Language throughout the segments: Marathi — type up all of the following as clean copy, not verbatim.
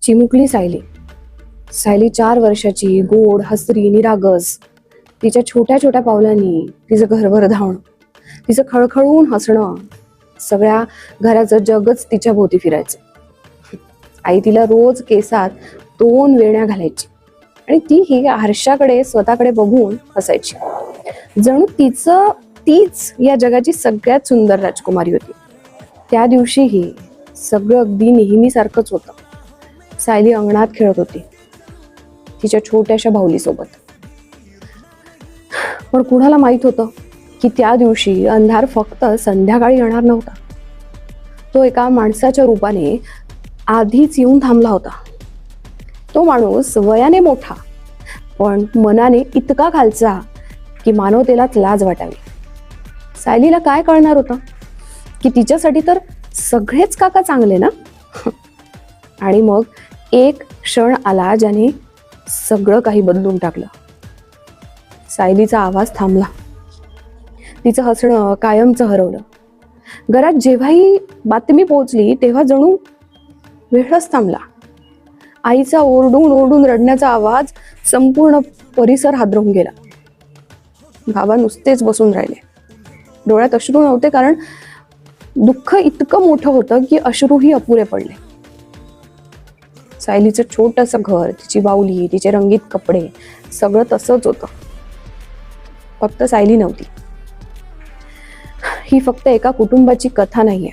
चिमुकली सायली. सायली 4 वर्षाची, गोड, हसरी, निरागस. तिच्या छोट्या छोट्या पावलांनी तिचं घरभर धावणं, तिचं खळखळून हसणं, सगळ्या घराचं जगच तिच्या भोवती फिरायचं. आई तिला रोज केसात 2 वेण्या घालायची आणि ती ही आरशाकडे स्वतःकडे बघून हसायची. जणू तीच या जगाची सगळ्यात सुंदर राजकुमारी होती. त्या दिवशीही सगळं अगदी नेहमीसारखंच होतं. सायली अंगणात खेळत होती तिच्या छोट्याशा भाऊलीसोबत. पण कुणाला माहित होतं की त्या दिवशी अंधार फक्त संध्याकाळी येणार नव्हता. तो एका माणसाच्या रूपाने आधीच येऊन थांबला होता. तो माणूस वयाने मोठा पण मनाने इतका खालचा की मानवतेलाच लाज वाटावी. सायलीला काय कळणार होतं की तिच्यासाठी तर सगळेच काका चांगले ना. आणि मग एक क्षण आला ज्याने सगळं काही बदलून टाकलं. सायलीचा आवाज थांबला, तिचं हसणं कायमचं हरवलं. घरात जेव्हाही बातमी पोहोचली तेव्हा जणू वेळच थांबला. आईचा ओरडून ओरडून रडण्याचा आवाज संपूर्ण परिसर हादरवून गेला. बाबा नुसतेच बसून राहिले. डोळ्यात अश्रू नव्हते, कारण दुःख इतकं मोठं होतं की अश्रूही अपुरे पडले. सायलीचं छोटंसं घर, तिची बाहुली, तिचे रंगीत कपडे, सगळं तसंच होतं. फक्त सायली नव्हती. ही फक्त एका कुटुंबाची कथा नाहीये,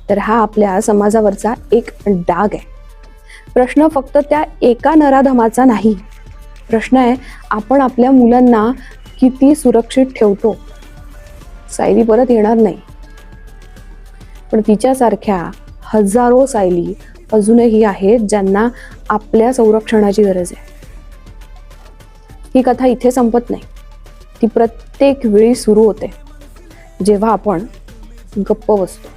तर हा आपल्या समाजावरचा एक डाग आहे. प्रश्न फक्त त्या एका नराधमाचा नाही. प्रश्न आहे, आपण आपल्या मुलांना किती सुरक्षित ठेवतो. सायली परत येणार नाही, पण तिच्यासारख्या हजारो सायली अजूनही आहेत ज्यांना आपल्या संरक्षणाची गरज आहे. ही कथा इथे संपत नाही. ती प्रत्येक वेळी सुरू होते जेव्हा आपण गप्प बसतो.